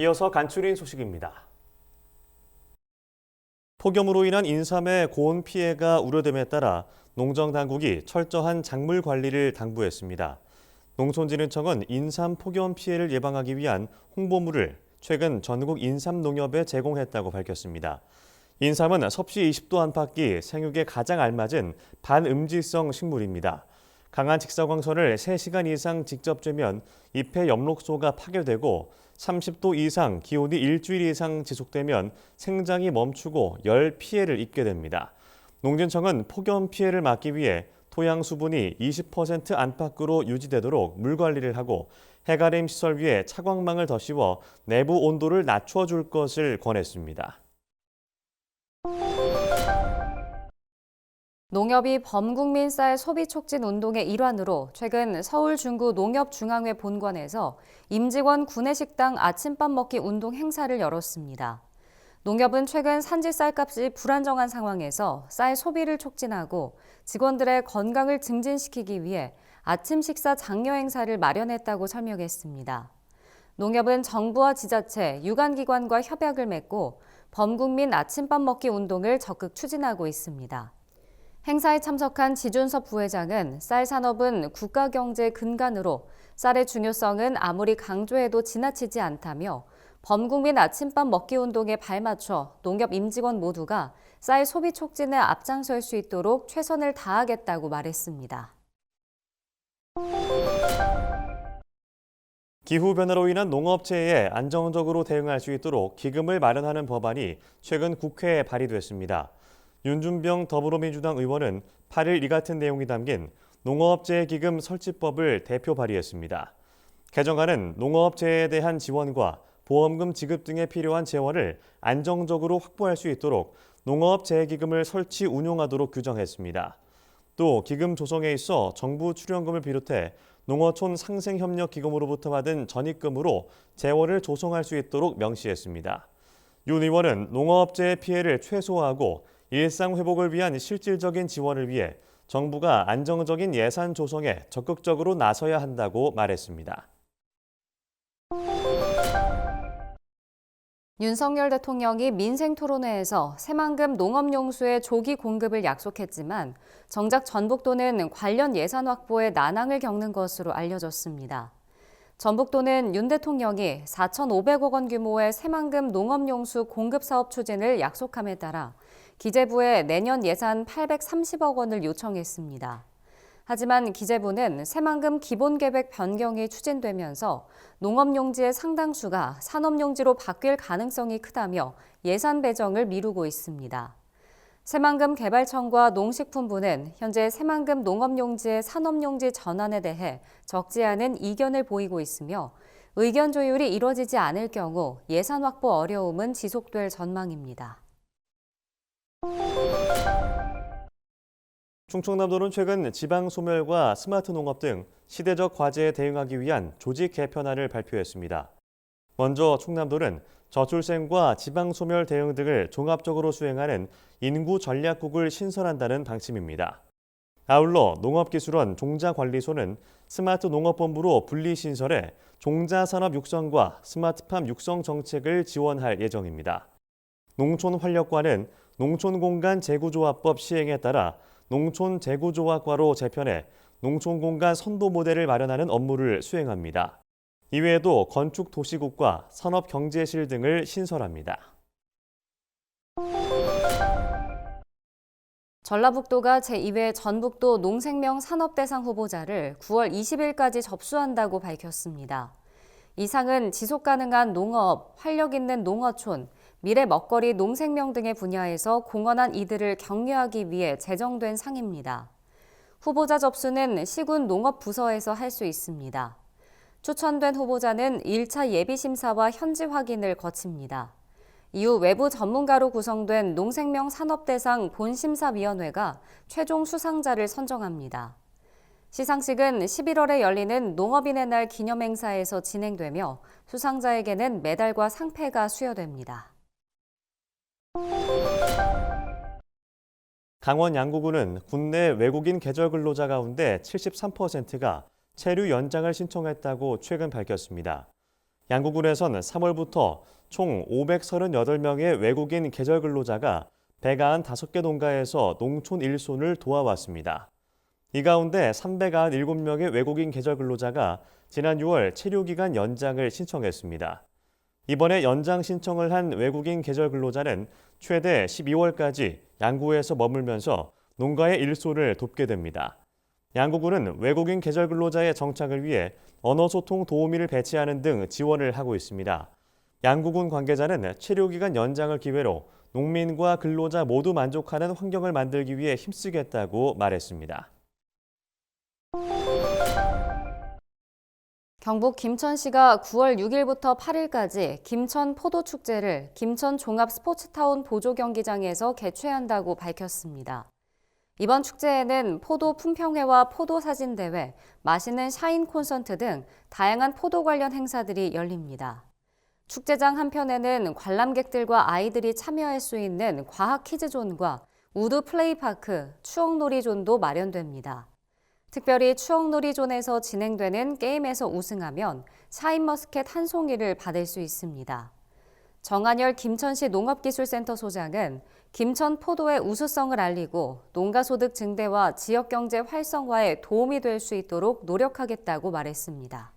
이어서 간추린 소식입니다. 폭염으로 인한 인삼의 고온 피해가 우려됨에 따라 농정당국이 철저한 작물 관리를 당부했습니다. 농촌진흥청은 인삼 폭염 피해를 예방하기 위한 홍보물을 최근 전국 인삼 농협에 제공했다고 밝혔습니다. 인삼은 섭씨 20도 안팎이 생육에 가장 알맞은 반음지성 식물입니다. 강한 직사광선을 3시간 이상 직접 쬐면 잎의 엽록소가 파괴되고 30도 이상 기온이 일주일 이상 지속되면 생장이 멈추고 열 피해를 입게 됩니다. 농진청은 폭염 피해를 막기 위해 토양 수분이 20% 안팎으로 유지되도록 물 관리를 하고 해가림 시설 위에 차광망을 더 씌워 내부 온도를 낮춰줄 것을 권했습니다. 농협이 범국민 쌀 소비 촉진 운동의 일환으로 최근 서울 중구 농협중앙회 본관에서 임직원 구내식당 아침밥 먹기 운동 행사를 열었습니다. 농협은 최근 산지 쌀값이 불안정한 상황에서 쌀 소비를 촉진하고 직원들의 건강을 증진시키기 위해 아침 식사 장려 행사를 마련했다고 설명했습니다. 농협은 정부와 지자체, 유관기관과 협약을 맺고 범국민 아침밥 먹기 운동을 적극 추진하고 있습니다. 행사에 참석한 지준섭 부회장은 쌀 산업은 국가 경제 근간으로 쌀의 중요성은 아무리 강조해도 지나치지 않다며 범국민 아침밥 먹기 운동에 발맞춰 농협 임직원 모두가 쌀 소비 촉진에 앞장설 수 있도록 최선을 다하겠다고 말했습니다. 기후변화로 인한 농업체에 안정적으로 대응할 수 있도록 기금을 마련하는 법안이 최근 국회에 발의됐습니다. 윤준병 더불어민주당 의원은 8일 이 같은 내용이 담긴 농업재해기금 설치법을 대표 발의했습니다. 개정안은 농업재해에 대한 지원과 보험금 지급 등에 필요한 재원을 안정적으로 확보할 수 있도록 농업재해기금을 설치 운용하도록 규정했습니다. 또 기금 조성에 있어 정부 출연금을 비롯해 농어촌 상생협력기금으로부터 받은 전입금으로 재원을 조성할 수 있도록 명시했습니다. 윤 의원은 농업재해 피해를 최소화하고 일상 회복을 위한 실질적인 지원을 위해 정부가 안정적인 예산 조성에 적극적으로 나서야 한다고 말했습니다. 윤석열 대통령이 민생토론회에서 새만금 농업용수의 조기 공급을 약속했지만 정작 전북도는 관련 예산 확보에 난항을 겪는 것으로 알려졌습니다. 전북도는 윤 대통령이 4,500억 원 규모의 새만금 농업용수 공급 사업 추진을 약속함에 따라 기재부에 내년 예산 830억 원을 요청했습니다. 하지만 기재부는 새만금 기본계획 변경이 추진되면서 농업용지의 상당수가 산업용지로 바뀔 가능성이 크다며 예산 배정을 미루고 있습니다. 새만금 개발청과 농식품부는 현재 새만금 농업용지의 산업용지 전환에 대해 적지 않은 이견을 보이고 있으며 의견 조율이 이뤄지지 않을 경우 예산 확보 어려움은 지속될 전망입니다. 충청남도는 최근 지방소멸과 스마트 농업 등 시대적 과제에 대응하기 위한 조직 개편안을 발표했습니다. 먼저 충남도는 저출생과 지방소멸 대응 등을 종합적으로 수행하는 인구전략국을 신설한다는 방침입니다. 아울러 농업기술원 종자관리소는 스마트 농업본부로 분리 신설해 종자산업 육성과 스마트팜 육성 정책을 지원할 예정입니다. 농촌활력과는 농촌공간 재구조화법 시행에 따라 농촌재구조화과로 재편해 농촌공간 선도 모델을 마련하는 업무를 수행합니다. 이외에도 건축도시국과 산업경제실 등을 신설합니다. 전라북도가 제2회 전북도 농생명 산업대상 후보자를 9월 20일까지 접수한다고 밝혔습니다. 이 상은 지속가능한 농업, 활력 있는 농어촌, 미래 먹거리 농생명 등의 분야에서 공헌한 이들을 격려하기 위해 제정된 상입니다. 후보자 접수는 시군 농업부서에서 할 수 있습니다. 추천된 후보자는 1차 예비심사와 현지 확인을 거칩니다. 이후 외부 전문가로 구성된 농생명 산업대상 본심사위원회가 최종 수상자를 선정합니다. 시상식은 11월에 열리는 농업인의 날 기념행사에서 진행되며 수상자에게는 메달과 상패가 수여됩니다. 강원 양구군은 국내 외국인 계절 근로자 가운데 73%가 체류 연장을 신청했다고 최근 밝혔습니다. 양구군에선 3월부터 총 538명의 외국인 계절 근로자가 195개 농가에서 농촌 일손을 도와왔습니다. 이 가운데 397명의 외국인 계절 근로자가 지난 6월 체류기간 연장을 신청했습니다. 이번에 연장 신청을 한 외국인 계절 근로자는 최대 12월까지 양구에서 머물면서 농가의 일손을 돕게 됩니다. 양구군은 외국인 계절 근로자의 정착을 위해 언어소통 도우미를 배치하는 등 지원을 하고 있습니다. 양구군 관계자는 체류기간 연장을 기회로 농민과 근로자 모두 만족하는 환경을 만들기 위해 힘쓰겠다고 말했습니다. 경북 김천시가 9월 6일부터 8일까지 김천 포도축제를 김천 종합스포츠타운 보조경기장에서 개최한다고 밝혔습니다. 이번 축제에는 포도 품평회와 포도 사진대회, 맛있는 샤인 콘서트 등 다양한 포도 관련 행사들이 열립니다. 축제장 한편에는 관람객들과 아이들이 참여할 수 있는 과학 퀴즈존과 우드 플레이파크, 추억놀이존도 마련됩니다. 특별히 추억놀이존에서 진행되는 게임에서 우승하면 샤인머스켓 한 송이를 받을 수 있습니다. 정한열 김천시 농업기술센터 소장은 김천 포도의 우수성을 알리고 농가소득 증대와 지역경제 활성화에 도움이 될 수 있도록 노력하겠다고 말했습니다.